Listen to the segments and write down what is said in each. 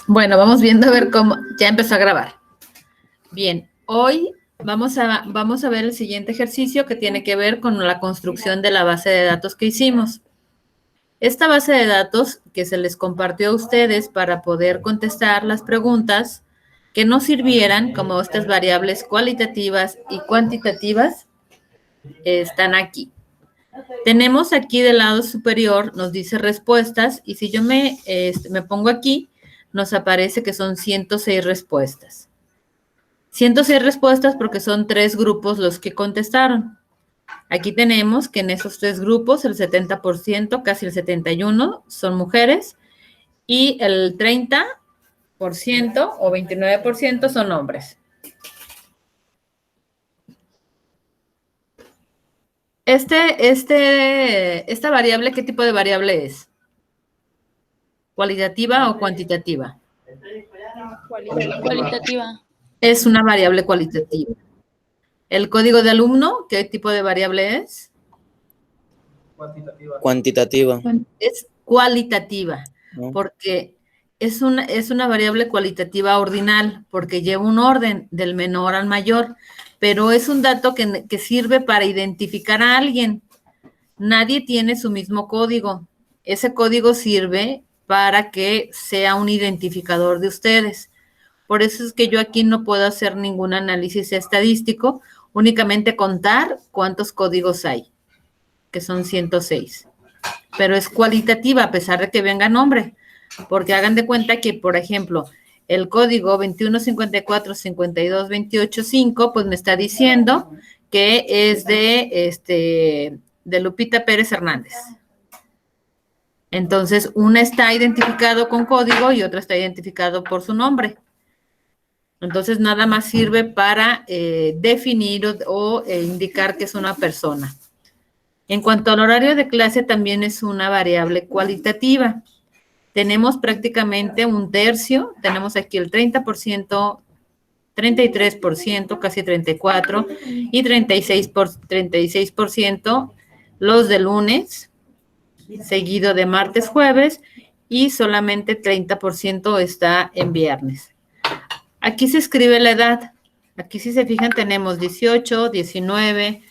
Bueno, vamos viendo a ver cómo. Ya empezó a grabar. Bien, hoy vamos a ver el siguiente ejercicio que tiene que ver con la construcción de la base de datos que hicimos. Esta base de datos que se les compartió a ustedes para poder contestar las preguntas que nos sirvieran, como estas variables cualitativas y cuantitativas, están aquí. Tenemos aquí del lado superior, nos dice respuestas, y si yo me pongo aquí, nos aparece que son 106 respuestas. 106 respuestas porque son 3 grupos los que contestaron. Aquí tenemos que en esos 3 grupos el 70%, casi el 71%, son mujeres y el 30% o 29% son hombres. Esta variable, ¿qué tipo de variable es? ¿Cualitativa o cuantitativa? Cualitativa. Es una variable cualitativa. ¿El código de alumno, qué tipo de variable es? Cuantitativa. Es cualitativa, porque es una variable cualitativa ordinal, porque lleva un orden del menor al mayor, pero es un dato que sirve para identificar a alguien. Nadie tiene su mismo código. Ese código sirve para que sea un identificador de ustedes. Por eso es que yo aquí no puedo hacer ningún análisis estadístico, únicamente contar cuántos códigos hay, que son 106. Pero es cualitativa a pesar de que venga nombre, porque hagan de cuenta que, por ejemplo, el código 2154-52-28-5, pues me está diciendo que es de Lupita Pérez Hernández. Entonces, una está identificado con código y otra está identificado por su nombre. Entonces, nada más sirve para definir o indicar que es una persona. En cuanto al horario de clase, también es una variable cualitativa. Tenemos prácticamente un tercio, tenemos aquí el 30%, 33%, casi 34%, y 36% los de lunes, seguido de martes, jueves, y solamente 30% está en viernes. Aquí se escribe la edad. Aquí, si se fijan, tenemos 18, 19.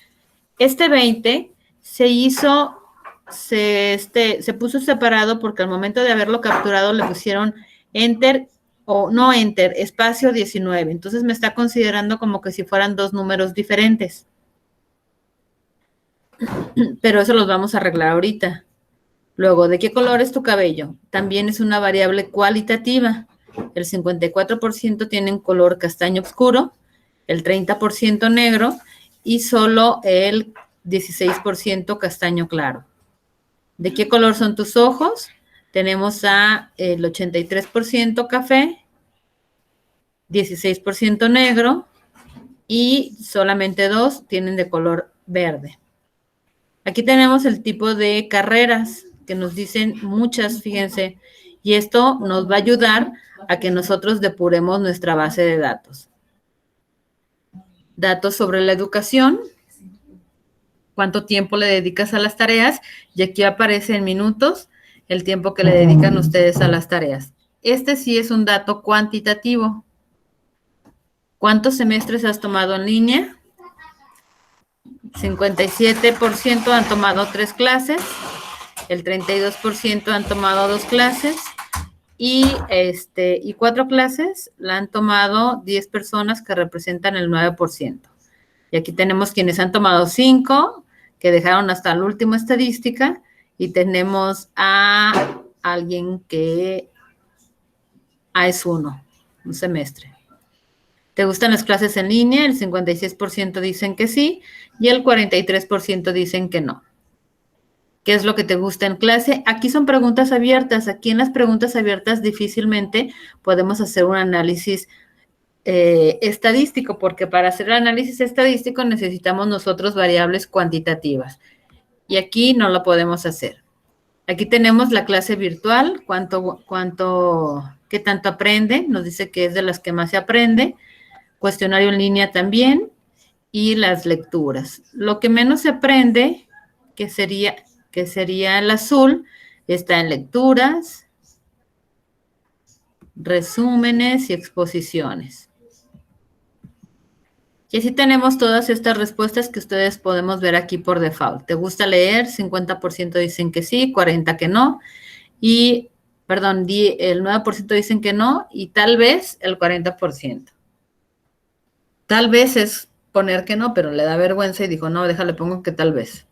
Este 20 se puso separado porque al momento de haberlo capturado le pusieron enter o no enter, espacio 19. Entonces me está considerando como que si fueran 2 números diferentes. Pero eso los vamos a arreglar ahorita. Luego, ¿de qué color es tu cabello? También es una variable cualitativa. El 54% tiene un color castaño oscuro, el 30% negro y solo el 16% castaño claro. ¿De qué color son tus ojos? Tenemos el 83% café, 16% negro y solamente 2 tienen de color verde. Aquí tenemos el tipo de carreras que nos dicen muchas, fíjense, y esto nos va a ayudar a que nosotros depuremos nuestra base de datos. Datos sobre la educación, cuánto tiempo le dedicas a las tareas, y aquí aparece en minutos el tiempo que le dedican ustedes a las tareas. Este sí es un dato cuantitativo. ¿Cuántos semestres has tomado en línea? 57% han tomado 3 clases, el 32% han tomado 2 clases y 4 clases la han tomado 10 personas que representan el 9%. Y aquí tenemos quienes han tomado 5, que dejaron hasta la última estadística, y tenemos a alguien que es un semestre. ¿Te gustan las clases en línea? El 56% dicen que sí y el 43% dicen que no. ¿Qué es lo que te gusta en clase? Aquí son preguntas abiertas. Aquí en las preguntas abiertas difícilmente podemos hacer un análisis estadístico, porque para hacer el análisis estadístico necesitamos nosotros variables cuantitativas. Y aquí no lo podemos hacer. Aquí tenemos la clase virtual, qué tanto aprende, nos dice que es de las que más se aprende, cuestionario en línea también, y las lecturas. Lo que menos se aprende, que sería el azul, está en lecturas, resúmenes y exposiciones. Y así tenemos todas estas respuestas que ustedes podemos ver aquí por default. ¿Te gusta leer? 50% dicen que sí, 40% que no. Y, perdón, el 9% dicen que no y tal vez el 40%. Tal vez es poner que no, pero le da vergüenza y dijo, no, déjale, pongo que tal vez.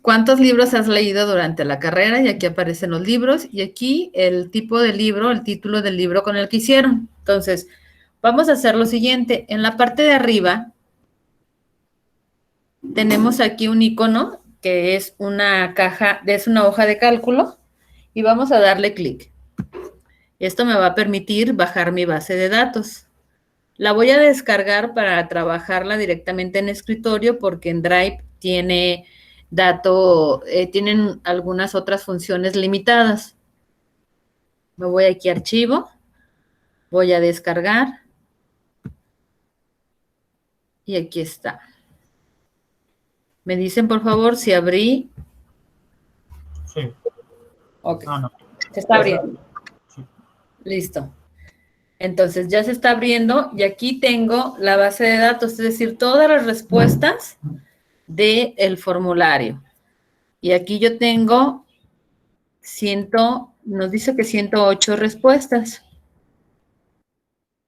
¿Cuántos libros has leído durante la carrera? Y aquí aparecen los libros y aquí el tipo de libro, el título del libro con el que hicieron. Entonces, vamos a hacer lo siguiente. En la parte de arriba tenemos aquí un icono que es una caja, es una hoja de cálculo y vamos a darle clic. Esto me va a permitir bajar mi base de datos. La voy a descargar para trabajarla directamente en escritorio porque en Drive tienen algunas otras funciones limitadas. Me voy aquí a archivo, voy a descargar y aquí está. Me dicen por favor si abrí. Sí. Ok. No. Se está abriendo. Sí. Listo. Entonces ya se está abriendo y aquí tengo la base de datos, es decir, todas las respuestas del formulario. Y aquí yo tengo nos dice que 108 respuestas.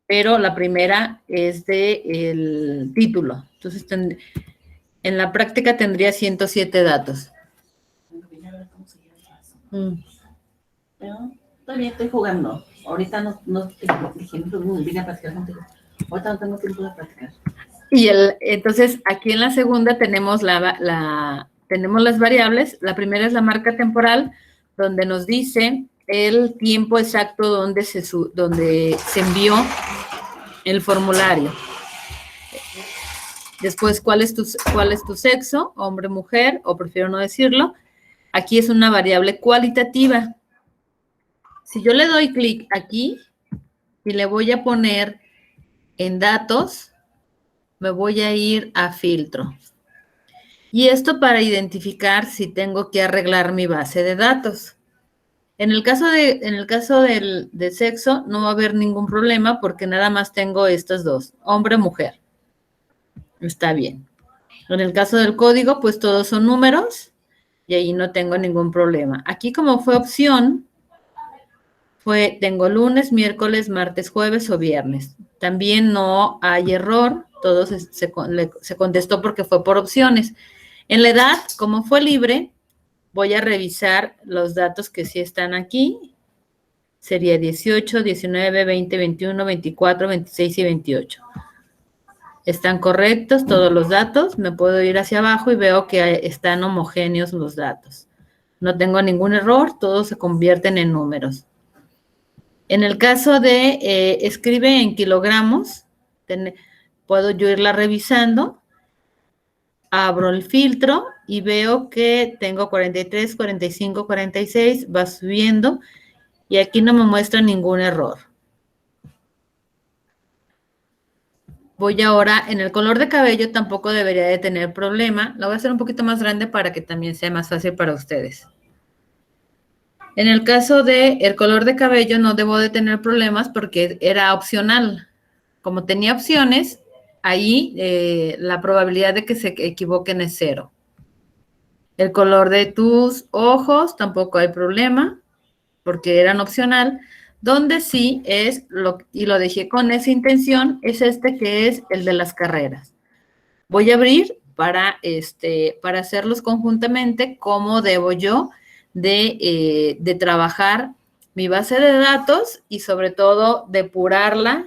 Pero la primera es del título. Entonces, en la práctica tendría 107 datos. Pero todavía estoy jugando. Ahorita no vine a practicar contigo. Ahorita no tengo tiempo de practicar. Y entonces, aquí en la segunda tenemos tenemos las variables. La primera es la marca temporal, donde nos dice el tiempo exacto donde se envió el formulario. Después, ¿cuál es tu sexo? Hombre, mujer, o prefiero no decirlo. Aquí es una variable cualitativa. Si yo le doy clic aquí y le voy a poner en datos, me voy a ir a filtro. Y esto para identificar si tengo que arreglar mi base de datos. En el caso del sexo no va a haber ningún problema porque nada más tengo estas dos, hombre, mujer. Está bien. En el caso del código, pues todos son números y ahí no tengo ningún problema. Aquí como fue opción, tengo lunes, miércoles, martes, jueves o viernes. También no hay error, todo se contestó porque fue por opciones. En la edad, como fue libre, voy a revisar los datos que sí están aquí. Sería 18, 19, 20, 21, 24, 26 y 28. Están correctos todos los datos. Me puedo ir hacia abajo y veo que están homogéneos los datos. No tengo ningún error, todos se convierten en números. En el caso de escribe en kilogramos, puedo yo irla revisando. Abro el filtro y veo que tengo 43, 45, 46, va subiendo y aquí no me muestra ningún error. Voy ahora, en el color de cabello tampoco debería de tener problema. La voy a hacer un poquito más grande para que también sea más fácil para ustedes. En el caso del color de cabello no debo de tener problemas porque era opcional. Como tenía opciones, ahí la probabilidad de que se equivoquen es 0. El color de tus ojos tampoco hay problema porque eran opcional. Donde sí es, y lo dejé con esa intención, es que es el de las carreras. Voy a abrir para hacerlos conjuntamente cómo debo yo de trabajar mi base de datos y sobre todo depurarla,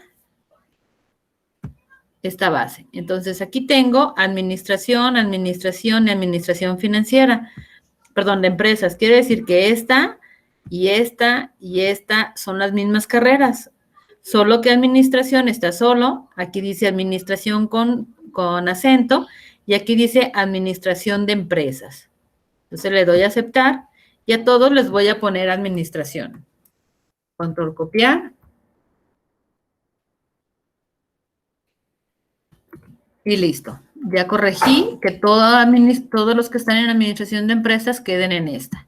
esta base. Entonces, aquí tengo administración y administración financiera, perdón, de empresas. Quiere decir que esta y esta son las mismas carreras, solo que administración está solo, aquí dice administración con acento, y aquí dice administración de empresas. Entonces le doy a aceptar, y a todos les voy a poner administración. Control copiar. Y listo. Ya corregí que todos los que están en administración de empresas queden en esta.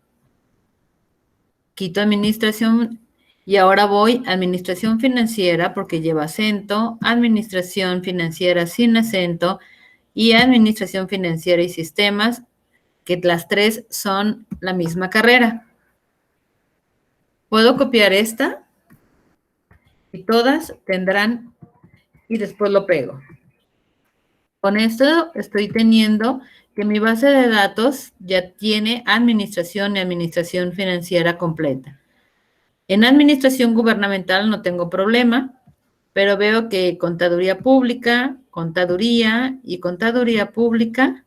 Quito administración Y ahora voy a administración financiera porque lleva acento, administración financiera sin acento y administración financiera y sistemas, que las tres son la misma carrera. Puedo copiar esta y todas tendrán, y después lo pego. Con esto estoy teniendo que mi base de datos ya tiene administración y administración financiera completa. En administración gubernamental no tengo problema, pero veo que contaduría pública, contaduría y contaduría pública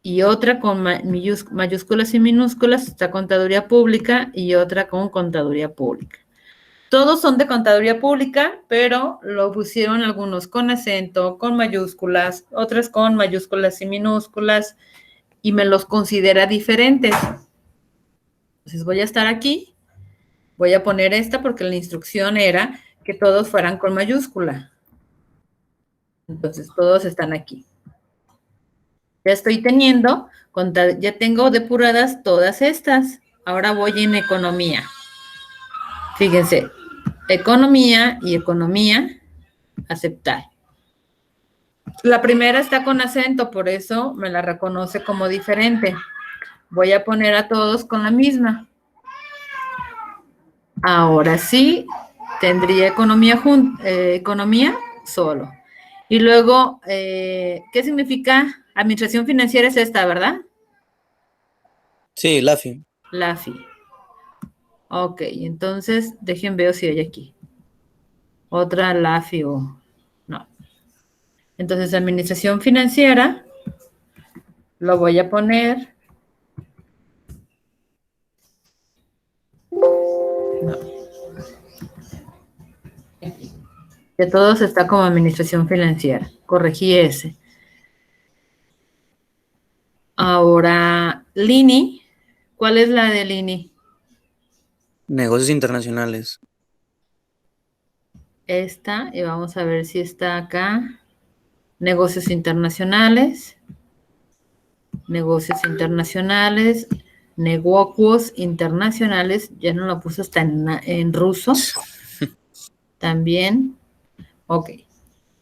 y otra con mayúsculas y minúsculas está contaduría pública y otra con contaduría pública. Todos son de contaduría pública, pero lo pusieron algunos con acento, con mayúsculas, otras con mayúsculas y minúsculas, y me los considera diferentes. Entonces voy a estar aquí, voy a poner esta porque la instrucción era que todos fueran con mayúscula. Entonces todos están aquí. Ya estoy teniendo, ya tengo depuradas todas estas. Ahora voy en economía. Fíjense, economía y economía, aceptar. La primera está con acento, por eso me la reconoce como diferente. Voy a poner a todos con la misma. Ahora sí, tendría economía solo. Y luego, ¿qué significa? Administración financiera es esta, ¿verdad? Sí, LAFI. LAFI. Ok, entonces dejen ver si hay aquí. Otra LAFI o no. Entonces, administración financiera, lo voy a poner. No. Que todos está como administración financiera. Corregí ese. Ahora, Lini. ¿Cuál es la de Lini? Negocios internacionales. Esta, y vamos a ver si está acá. Negocios internacionales. Negocios internacionales. Negocios internacionales. Ya no lo puse hasta en ruso. También. Ok.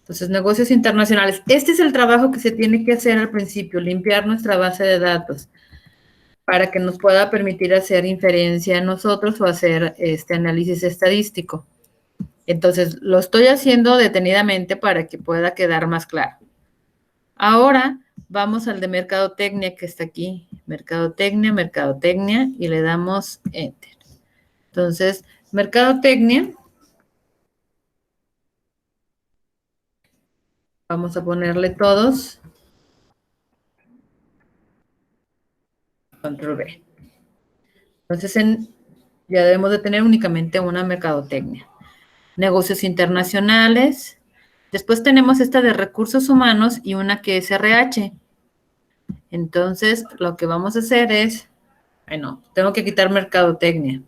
Entonces, negocios internacionales. Este es el trabajo que se tiene que hacer al principio, limpiar nuestra base de datos para que nos pueda permitir hacer inferencia a nosotros o hacer este análisis estadístico. Entonces, lo estoy haciendo detenidamente para que pueda quedar más claro. Ahora, vamos al de mercadotecnia que está aquí. Mercadotecnia, y le damos Enter. Entonces, mercadotecnia. Vamos a ponerle todos. Control V. Entonces, ya debemos de tener únicamente una mercadotecnia. Negocios internacionales. Después tenemos esta de recursos humanos y una que es RH. Entonces, lo que vamos a hacer es... no, tengo que quitar mercadotecnia.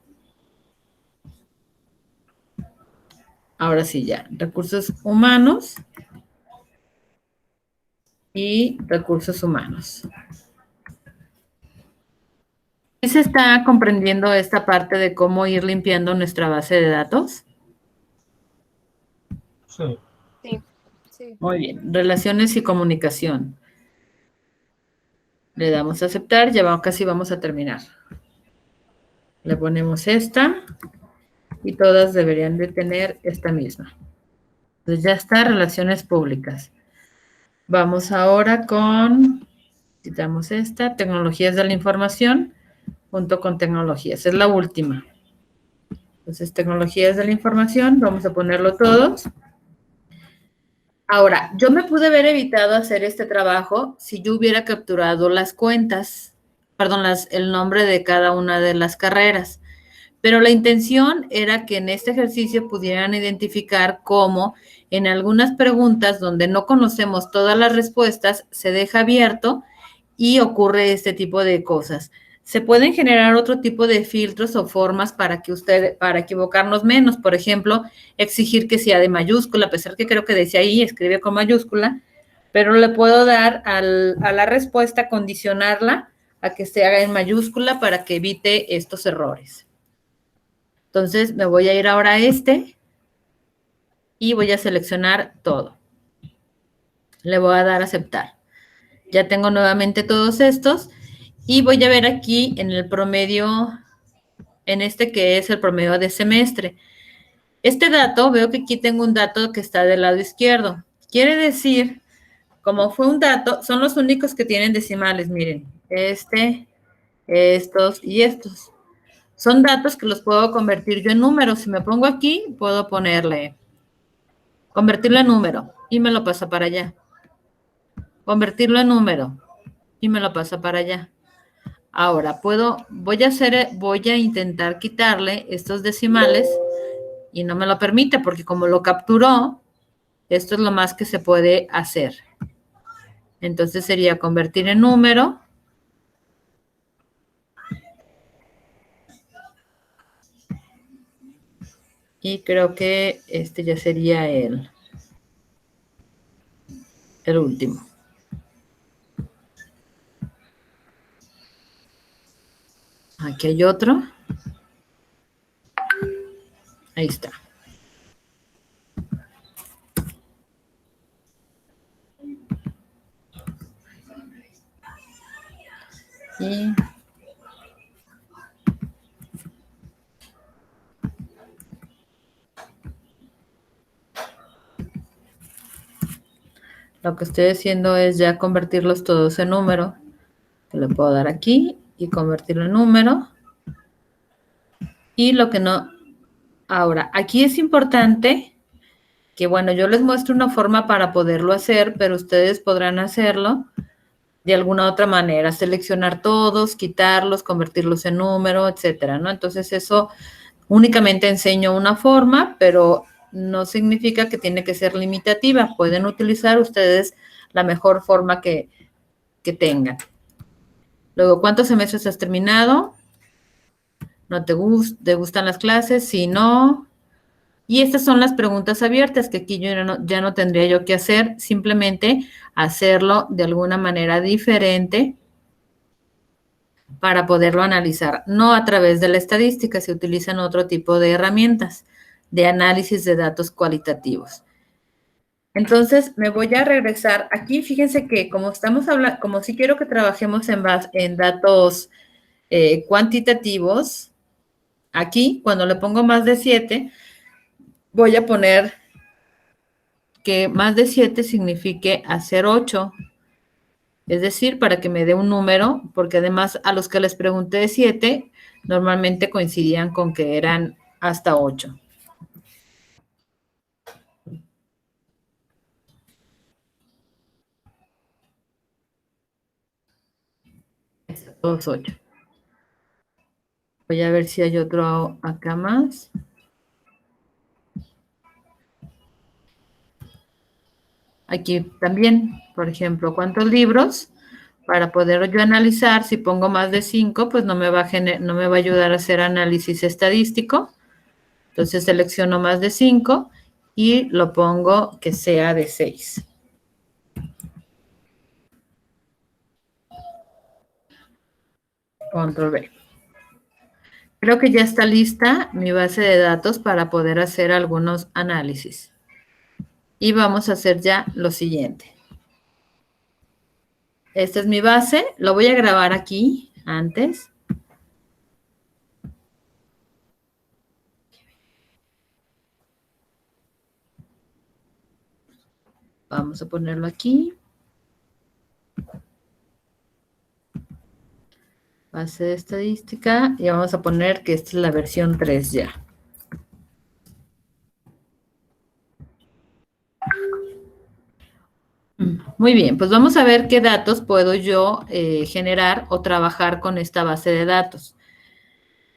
Ahora sí, ya. Recursos humanos y recursos humanos. ¿Sí se está comprendiendo esta parte de cómo ir limpiando nuestra base de datos? Sí. Sí. Muy bien. Relaciones y comunicación. Le damos a aceptar, ya casi vamos a terminar. Le ponemos esta y todas deberían de tener esta misma. Entonces ya está, relaciones públicas. Vamos ahora con, quitamos esta, tecnologías de la información, junto con tecnologías. Es la última. Entonces, tecnologías de la información, vamos a ponerlo todos. Ahora, yo me pude haber evitado hacer este trabajo si yo hubiera capturado las cuentas, perdón, el nombre de cada una de las carreras. Pero la intención era que en este ejercicio pudieran identificar cómo en algunas preguntas donde no conocemos todas las respuestas, se deja abierto y ocurre este tipo de cosas. Se pueden generar otro tipo de filtros o formas para equivocarnos menos. Por ejemplo, exigir que sea de mayúscula, a pesar que creo que decía ahí, escribe con mayúscula, pero le puedo dar a la respuesta, condicionarla a que se haga en mayúscula para que evite estos errores. Entonces, me voy a ir ahora a este y voy a seleccionar todo. Le voy a dar a aceptar. Ya tengo nuevamente todos estos y voy a ver aquí en el promedio, en este que es el promedio de semestre. Este dato, veo que aquí tengo un dato que está del lado izquierdo. Quiere decir, como fue un dato, son los únicos que tienen decimales, miren. Estos y estos. Son datos que los puedo convertir yo en números. Si me pongo aquí, puedo ponerle, convertirlo en número y me lo pasa para allá. Convertirlo en número y me lo pasa para allá. Ahora, voy a intentar quitarle estos decimales y no me lo permite porque como lo capturó, esto es lo más que se puede hacer. Entonces sería convertir en número. Y creo que este ya sería el último. Aquí hay otro. Ahí está. Y lo que estoy haciendo es ya convertirlos todos en número. Le puedo dar aquí y convertirlo en número. Y lo que no... Ahora, aquí es importante que, bueno, yo les muestro una forma para poderlo hacer, pero ustedes podrán hacerlo de alguna otra manera, seleccionar todos, quitarlos, convertirlos en número, etcétera, ¿no? Entonces, eso únicamente enseño una forma, pero no significa que tiene que ser limitativa. Pueden utilizar ustedes la mejor forma que tengan. Luego, ¿cuántos semestres has terminado? ¿No te gustan las clases? Si no. Y estas son las preguntas abiertas que aquí yo ya no tendría yo que hacer, simplemente hacerlo de alguna manera diferente para poderlo analizar. No a través de la estadística, se utilizan otro tipo de herramientas de análisis de datos cualitativos. Entonces, me voy a regresar. Aquí, fíjense que como estamos hablando, como si quiero que trabajemos en datos cuantitativos, aquí, cuando le pongo más de 7, voy a poner que más de 7 signifique hacer 8. Es decir, para que me dé un número, porque además a los que les pregunté 7, normalmente coincidían con que eran hasta 8. Todos 8. Voy a ver si hay otro acá más. Aquí también, por ejemplo, ¿cuántos libros? Para poder yo analizar, si pongo más de 5, pues no me va a ayudar a hacer análisis estadístico. Entonces selecciono más de 5 y lo pongo que sea de 6. Control V. Creo que ya está lista mi base de datos para poder hacer algunos análisis. Y vamos a hacer ya lo siguiente. Esta es mi base. Lo voy a grabar aquí antes. Vamos a ponerlo aquí. Base de estadística. Y vamos a poner que esta es la versión 3 ya. Muy bien, pues vamos a ver qué datos puedo yo generar o trabajar con esta base de datos.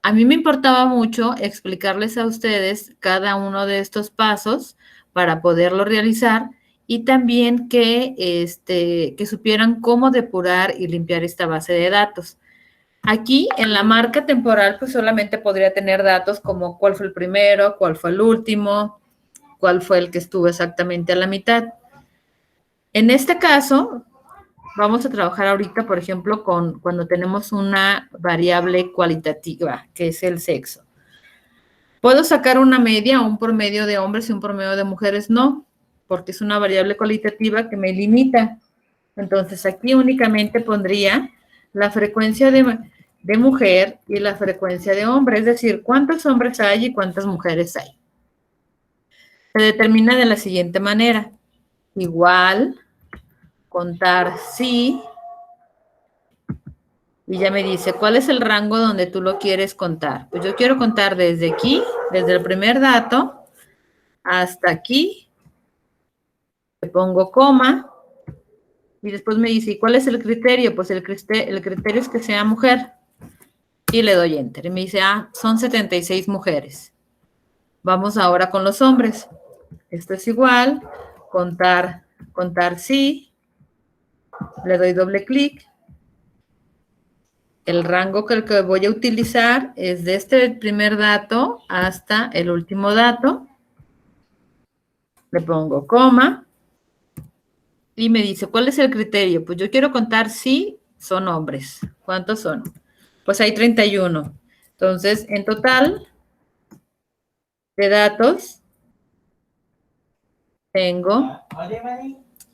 A mí me importaba mucho explicarles a ustedes cada uno de estos pasos para poderlo realizar y también que supieran cómo depurar y limpiar esta base de datos. Aquí en la marca temporal pues solamente podría tener datos como cuál fue el primero, cuál fue el último, cuál fue el que estuvo exactamente a la mitad. En este caso, vamos a trabajar ahorita, por ejemplo, cuando tenemos una variable cualitativa, que es el sexo. ¿Puedo sacar una media, un promedio de hombres y un promedio de mujeres? No, porque es una variable cualitativa que me limita. Entonces, aquí únicamente pondría la frecuencia de mujer y la frecuencia de hombre, es decir, cuántos hombres hay y cuántas mujeres hay. Se determina de la siguiente manera. Igual, contar sí, y ya me dice, ¿cuál es el rango donde tú lo quieres contar? Pues yo quiero contar desde aquí, desde el primer dato, hasta aquí, le pongo coma, y después me dice, ¿y cuál es el criterio? Pues el criterio es que sea mujer. Y le doy enter. Y me dice, son 76 mujeres. Vamos ahora con los hombres. Esto es igual, contar sí. Le doy doble clic. El rango que voy a utilizar es desde el primer dato hasta el último dato. Le pongo coma. Y me dice, ¿cuál es el criterio? Pues yo quiero contar si son hombres. ¿Cuántos son? Pues hay 31. Entonces, en total de datos, tengo,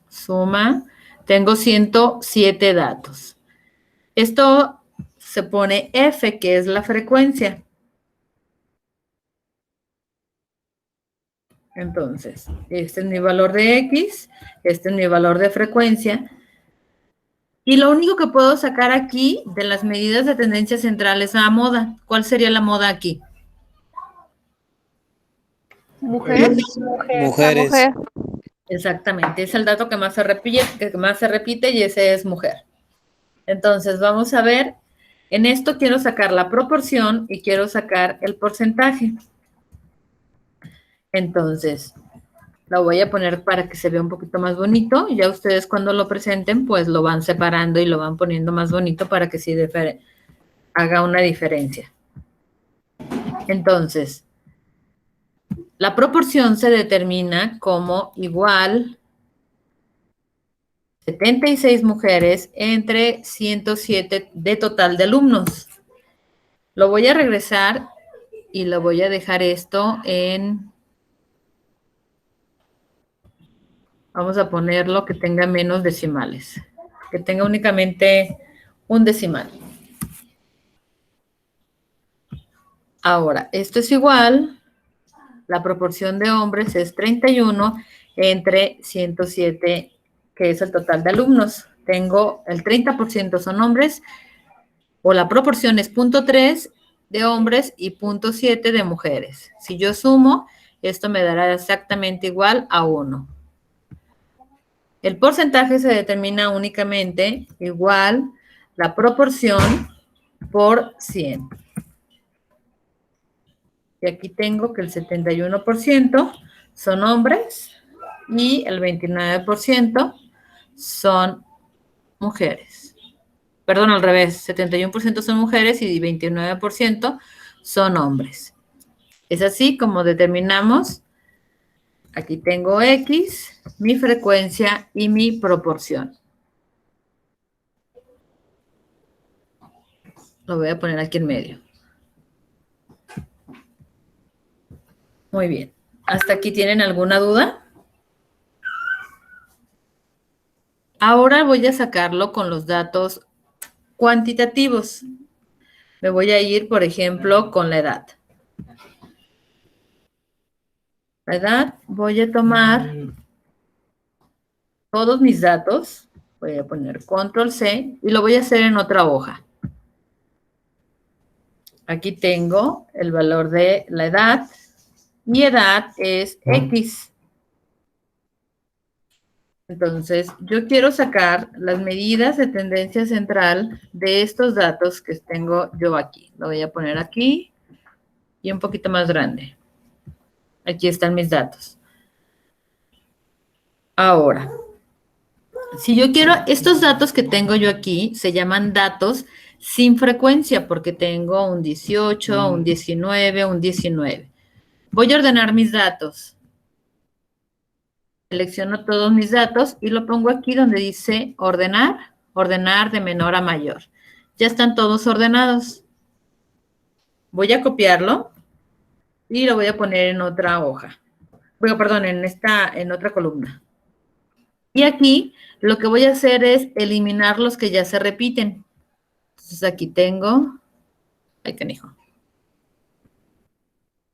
suma, tengo 107 datos. Esto se pone F, que es la frecuencia. Entonces, este es mi valor de X, este es mi valor de frecuencia. Y lo único que puedo sacar aquí de las medidas de tendencia central es la moda. ¿Cuál sería la moda aquí? Mujer. Mujeres. Mujer. Exactamente, es el dato que más se repite y ese es mujer. Entonces, vamos a ver, en esto quiero sacar la proporción y quiero sacar el porcentaje. Entonces, lo voy a poner para que se vea un poquito más bonito. Ya ustedes cuando lo presenten, pues lo van separando y lo van poniendo más bonito para que sí haga una diferencia. Entonces, la proporción se determina como igual 76 mujeres entre 107 de total de alumnos. Lo voy a regresar y lo voy a dejar esto en... Vamos a ponerlo que tenga menos decimales, que tenga únicamente un decimal. Ahora, esto es igual, la proporción de hombres es 31 entre 107, que es el total de alumnos. Tengo el 30% son hombres, o la proporción es 0.3 de hombres y 0.7 de mujeres. Si yo sumo, esto me dará exactamente igual a 1. El porcentaje se determina únicamente igual la proporción por 100. Y aquí tengo que el 71% son hombres y el 29% son mujeres. Perdón, al revés, 71% son mujeres y 29% son hombres. Es así como determinamos. Aquí tengo X, mi frecuencia y mi proporción. Lo voy a poner aquí en medio. Muy bien. ¿Hasta aquí tienen alguna duda? Ahora voy a sacarlo con los datos cuantitativos. Me voy a ir, por ejemplo, con la edad. La edad, voy a tomar todos mis datos, voy a poner control C y lo voy a hacer en otra hoja. Aquí tengo el valor de la edad. Mi edad es X. Entonces, yo quiero sacar las medidas de tendencia central de estos datos que tengo yo aquí. Lo voy a poner aquí y un poquito más grande. Aquí están mis datos. Ahora, si yo quiero, estos datos que tengo yo aquí se llaman datos sin frecuencia porque tengo un 18, un 19, un 19. Voy a ordenar mis datos. Selecciono todos mis datos y lo pongo aquí donde dice ordenar, ordenar de menor a mayor. Ya están todos ordenados. Voy a copiarlo y lo voy a poner en otra hoja. Bueno, perdón, en otra columna. Y aquí lo que voy a hacer es eliminar los que ya se repiten. Entonces aquí tengo, ay, canijo,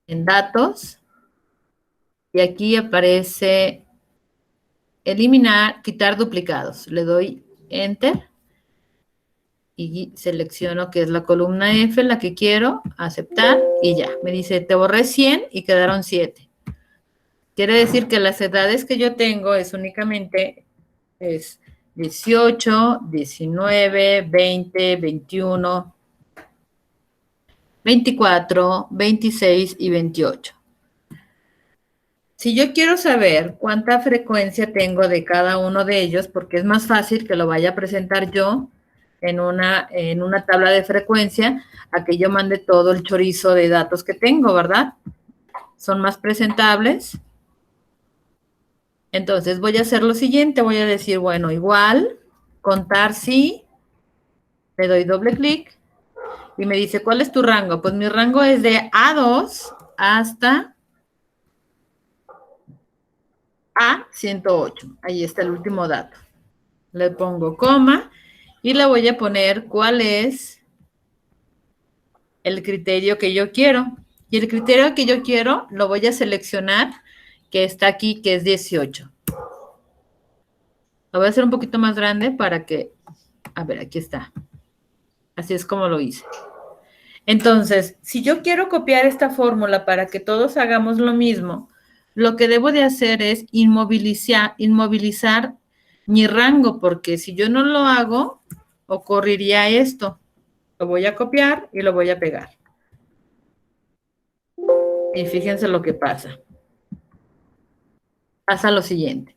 en datos, y aquí aparece eliminar, quitar duplicados. Le doy Enter y selecciono que es la columna F, la que quiero, aceptar, y ya. Me dice, te borré 100 y quedaron 7. Quiere decir que las edades que yo tengo es únicamente 18, 19, 20, 21, 24, 26 y 28. Si yo quiero saber cuánta frecuencia tengo de cada uno de ellos, porque es más fácil que lo vaya a presentar yo en una tabla de frecuencia, a que yo mande todo el chorizo de datos que tengo, ¿verdad? Son más presentables. Entonces voy a hacer lo siguiente, voy a decir, bueno, igual, contar sí, le doy doble clic y me dice, ¿cuál es tu rango? Pues mi rango es de A2 hasta A108. Ahí está el último dato. Le pongo coma y le voy a poner cuál es el criterio que yo quiero. Y el criterio que yo quiero lo voy a seleccionar, que está aquí, que es 18. Lo voy a hacer un poquito más grande para que, a ver, aquí está. Así es como lo hice. Entonces, si yo quiero copiar esta fórmula para que todos hagamos lo mismo, lo que debo de hacer es inmovilizar mi rango, porque si yo no lo hago, ocurriría esto. Lo voy a copiar y lo voy a pegar. Y fíjense lo que pasa. Pasa lo siguiente.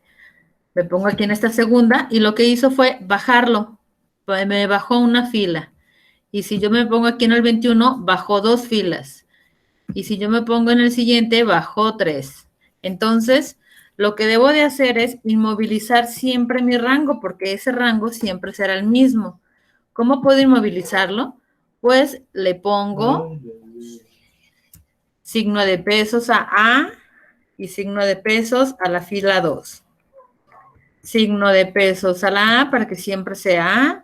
Me pongo aquí en esta segunda y lo que hizo fue bajarlo. Me bajó una fila. Y si yo me pongo aquí en el 21, bajó 2 filas. Y si yo me pongo en el siguiente, bajó 3. Entonces, lo que debo de hacer es inmovilizar siempre mi rango, porque ese rango siempre será el mismo. ¿Cómo puedo inmovilizarlo? Pues le pongo signo de pesos a A y signo de pesos a la fila 2. Signo de pesos a la A para que siempre sea A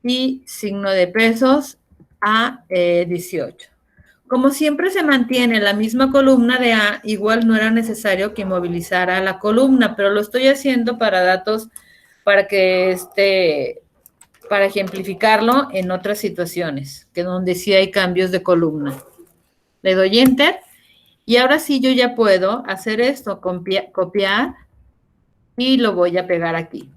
y signo de pesos a 18. Como siempre se mantiene la misma columna de A, igual no era necesario que inmovilizara la columna, pero lo estoy haciendo para datos, para ejemplificarlo en otras situaciones, que donde sí hay cambios de columna. Le doy Enter y ahora sí yo ya puedo hacer esto, copiar y lo voy a pegar aquí.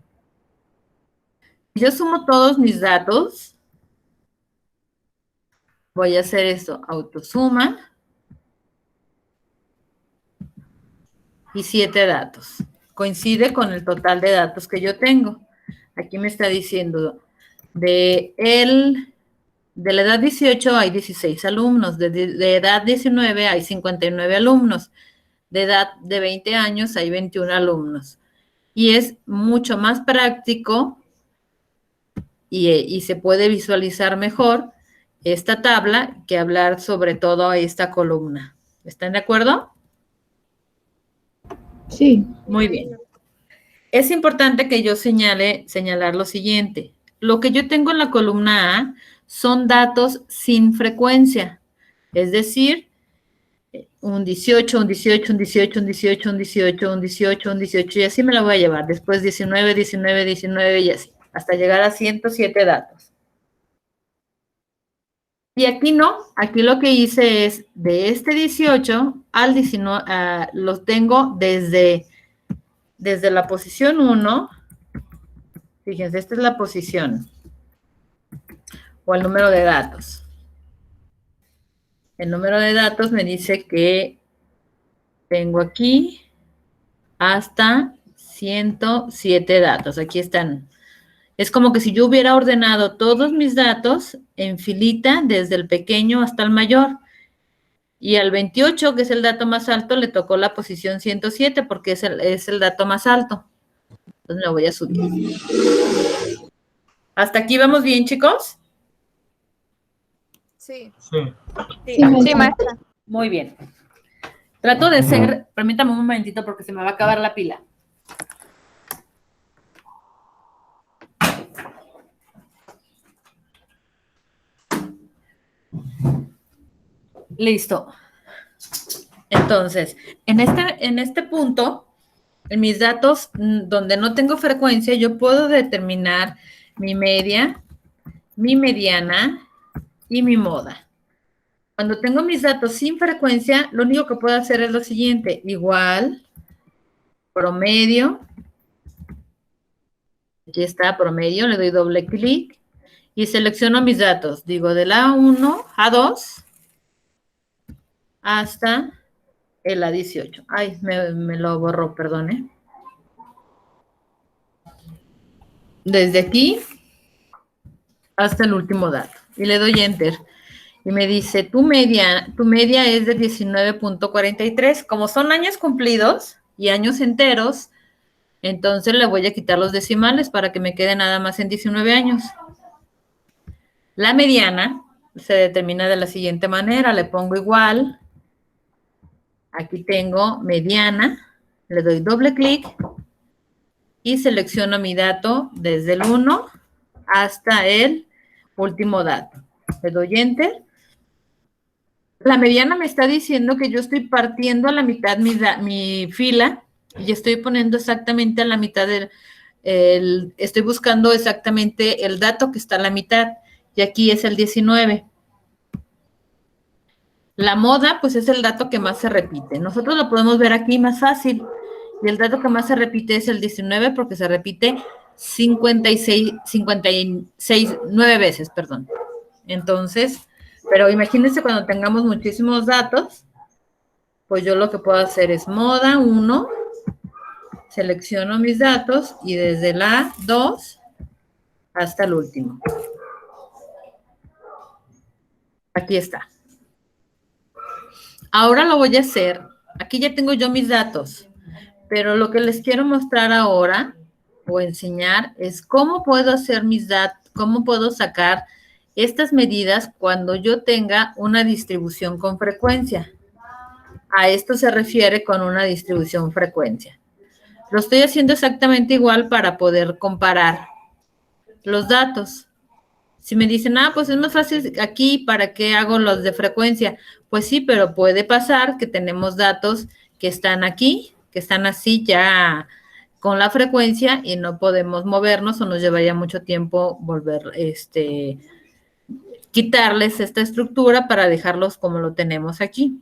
Yo sumo todos mis datos. Voy a hacer esto, autosuma. Y 7 datos. Coincide con el total de datos que yo tengo. Aquí me está diciendo, de la edad 18 hay 16 alumnos, de edad 19 hay 59 alumnos, de edad de 20 años hay 21 alumnos. Y es mucho más práctico y se puede visualizar mejor esta tabla que hablar sobre todo esta columna. ¿Están de acuerdo? Sí. Muy bien. Es importante que yo señalar lo siguiente. Lo que yo tengo en la columna A son datos sin frecuencia. Es decir, un 18, un 18, un 18, un 18, un 18, un 18, un 18, y así me la voy a llevar. Después 19, 19, 19 y así, hasta llegar a 107 datos. Y aquí no, aquí lo que hice es, de este 18 al 19, los tengo desde la posición 1, fíjense, esta es la posición, o el número de datos. El número de datos me dice que tengo aquí hasta 107 datos, aquí están. Es como que si yo hubiera ordenado todos mis datos en filita, desde el pequeño hasta el mayor. Y al 28, que es el dato más alto, le tocó la posición 107 porque es el dato más alto. Entonces lo voy a subir. ¿Hasta aquí vamos bien, chicos? Sí. Sí. Sí, Sí, maestra. sí, maestra. Muy bien. Trato de ser, permítame un momentito porque se me va a acabar la pila. Listo. Entonces, en este punto, en mis datos donde no tengo frecuencia, yo puedo determinar mi media, mi mediana y mi moda. Cuando tengo mis datos sin frecuencia, lo único que puedo hacer es lo siguiente, igual, promedio, aquí está promedio, le doy doble clic y selecciono mis datos, digo del A1, A2, hasta el A18. Ay, me lo borró, perdón. Desde aquí hasta el último dato. Y le doy Enter. Y me dice, tu media es de 19.43. Como son años cumplidos y años enteros, entonces le voy a quitar los decimales para que me quede nada más en 19 años. La mediana se determina de la siguiente manera. Le pongo igual. Aquí tengo mediana. Le doy doble clic y selecciono mi dato desde el 1 hasta el último dato. Le doy Enter. La mediana me está diciendo que yo estoy partiendo a la mitad mi fila y estoy poniendo exactamente a la mitad estoy buscando exactamente el dato que está a la mitad y aquí es el 19. La moda, pues es el dato que más se repite. Nosotros lo podemos ver aquí más fácil. Y el dato que más se repite es el 19 porque se repite 56, 9 veces, perdón. Entonces, pero imagínense cuando tengamos muchísimos datos, pues yo lo que puedo hacer es moda 1, selecciono mis datos y desde la 2 hasta el último. Aquí está. Ahora lo voy a hacer. Aquí ya tengo yo mis datos, pero lo que les quiero mostrar ahora o enseñar es cómo puedo hacer mis datos, cómo puedo sacar estas medidas cuando yo tenga una distribución con frecuencia. A esto se refiere con una distribución frecuencia. Lo estoy haciendo exactamente igual para poder comparar los datos. Si me dicen, pues es más fácil aquí, ¿para qué hago los de frecuencia? Pues sí, pero puede pasar que tenemos datos que están aquí, que están así ya con la frecuencia y no podemos movernos o nos llevaría mucho tiempo volver, quitarles esta estructura para dejarlos como lo tenemos aquí.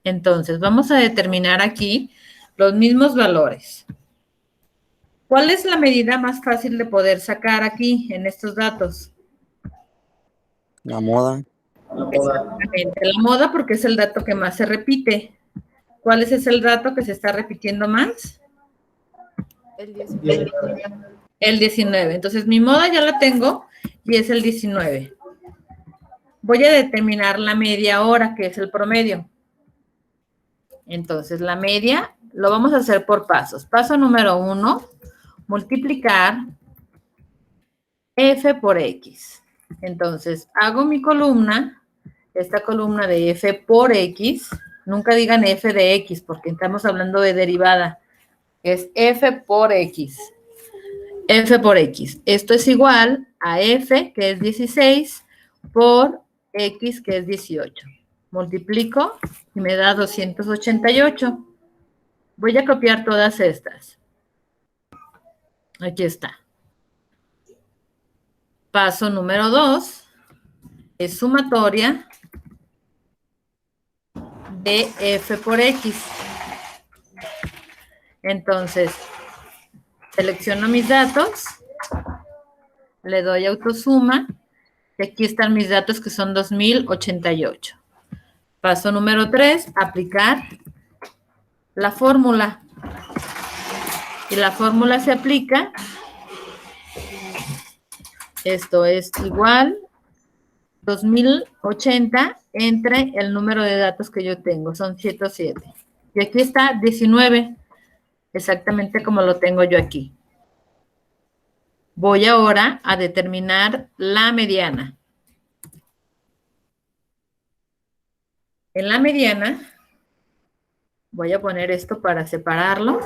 Entonces, vamos a determinar aquí los mismos valores. ¿Cuál es la medida más fácil de poder sacar aquí en estos datos? La moda. Exactamente, la moda porque es el dato que más se repite. ¿Cuál es el dato que se está repitiendo más? El 19. El 19. Entonces, mi moda ya la tengo y es el 19. Voy a determinar la media ahora, que es el promedio. Entonces, la media lo vamos a hacer por pasos. Paso número 1, multiplicar F por X. Entonces, hago mi columna, esta columna de F por X. Nunca digan F de X porque estamos hablando de derivada. Es F por X. F por X. Esto es igual a F, que es 16, por X, que es 18. Multiplico y me da 288. Voy a copiar todas estas. Aquí está. Paso número 2 es sumatoria de F por X. Entonces, selecciono mis datos, le doy autosuma, y aquí están mis datos que son 2088. Paso número 3, aplicar la fórmula. Y la fórmula se aplica. Esto es igual 2080 entre el número de datos que yo tengo, son 107. Y aquí está 19, exactamente como lo tengo yo aquí. Voy ahora a determinar la mediana. En la mediana, Voy a poner esto para separarlo.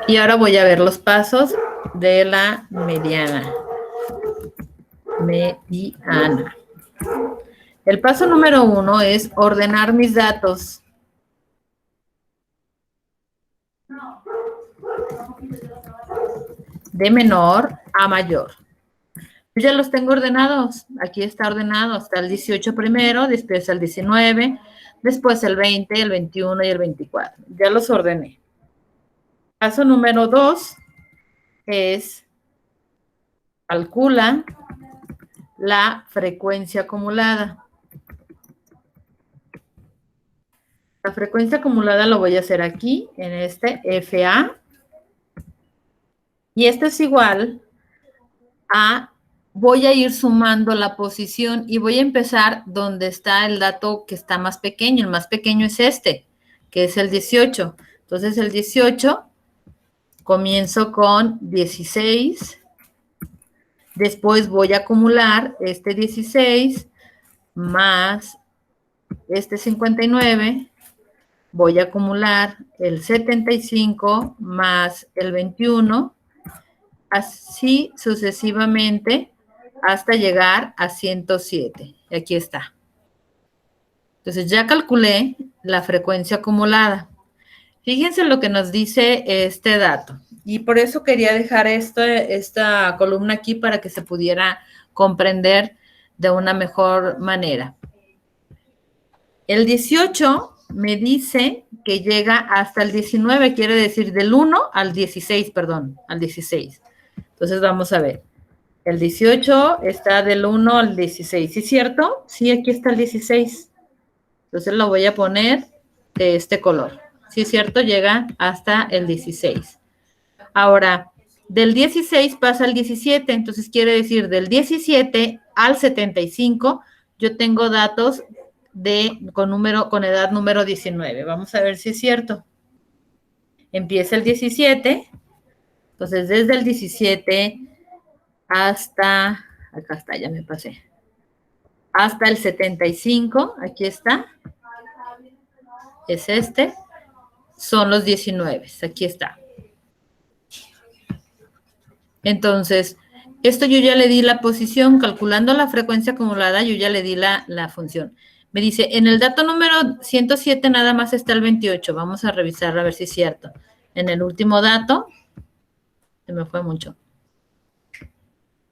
Y ahora voy a ver los pasos de la mediana. Mediana. El paso número 1 es ordenar mis datos. De menor a mayor. Yo ya los tengo ordenados. Aquí está ordenado hasta el 18 primero, después el 19, después el 20, el 21 y el 24. Ya los ordené. Paso número 2 es calcula la frecuencia acumulada. La frecuencia acumulada lo voy a hacer aquí, en este FA. Y esto es igual a, voy a ir sumando la posición y voy a empezar donde está el dato que está más pequeño. El más pequeño es este, que es el 18. Entonces el 18, comienzo con 16. Después voy a acumular este 16 más este 59. Voy a acumular el 75 más el 21. Así sucesivamente hasta llegar a 107. Y aquí está. Entonces ya calculé la frecuencia acumulada. Fíjense lo que nos dice este dato. Y por eso quería dejar esta columna aquí para que se pudiera comprender de una mejor manera. El 18 me dice que llega hasta el 19, quiere decir del 1 al 16, perdón, al 16. Entonces vamos a ver. El 18 está del 1 al 16, ¿sí es cierto? Sí, aquí está el 16. Entonces lo voy a poner de este color. Sí es cierto, llega hasta el 16. Ahora, del 16 pasa al 17, entonces quiere decir del 17 al 75, yo tengo datos con edad número 19. Vamos a ver si es cierto. Empieza el 17, entonces desde el 17 hasta, acá está, ya me pasé, hasta el 75, aquí está, es este, son los 19, aquí está. Entonces, esto yo ya le di la posición, calculando la frecuencia acumulada, yo ya le di la función. Me dice, en el dato número 107 nada más está el 28. Vamos a revisarlo a ver si es cierto. En el último dato, se me fue mucho.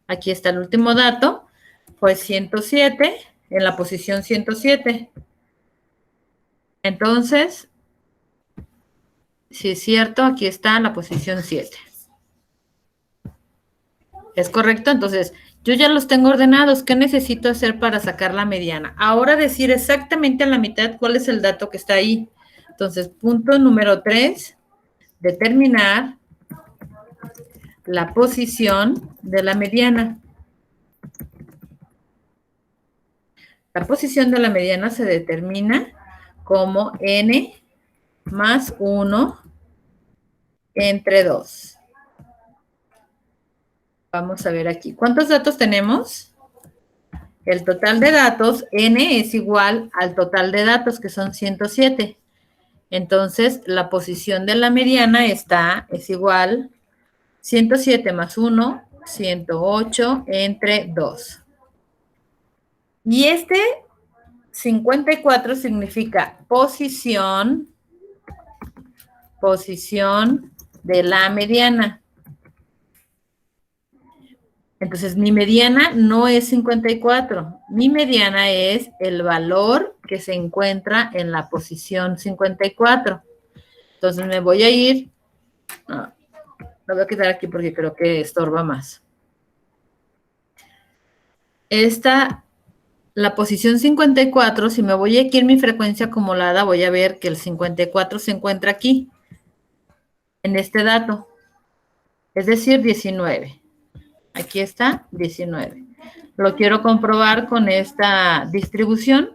Aquí está el último dato, pues 107, en la posición 107. Entonces, si es cierto, aquí está en la posición 7. ¿Es correcto? Entonces, yo ya los tengo ordenados. ¿Qué necesito hacer para sacar la mediana? Ahora decir exactamente a la mitad cuál es el dato que está ahí. Entonces, punto número 3, determinar la posición de la mediana. La posición de la mediana se determina como n más 1 entre 2. Vamos a ver aquí. ¿Cuántos datos tenemos? El total de datos, n es igual al total de datos, que son 107. Entonces, la posición de la mediana es igual 107 más 1, 108 entre 2. Y este 54 significa posición de la mediana. Entonces, mi mediana no es 54. Mi mediana es el valor que se encuentra en la posición 54. Entonces, me voy a ir. No, lo voy a quitar aquí porque creo que estorba más. La posición 54, si me voy aquí en mi frecuencia acumulada, voy a ver que el 54 se encuentra aquí, en este dato. Es decir, 19. Aquí está, 19. Lo quiero comprobar con esta distribución.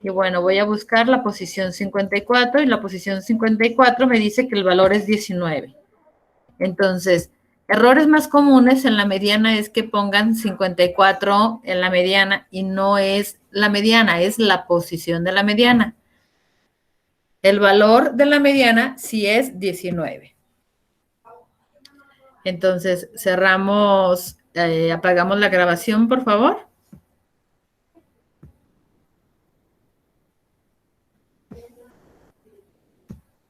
Y bueno, voy a buscar la posición 54 y la posición 54 me dice que el valor es 19. Entonces, errores más comunes en la mediana es que pongan 54 en la mediana y no es la mediana, es la posición de la mediana. El valor de la mediana sí es 19. Entonces, cerramos, apagamos la grabación, por favor.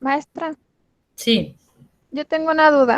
Maestra, Sí. yo tengo una duda.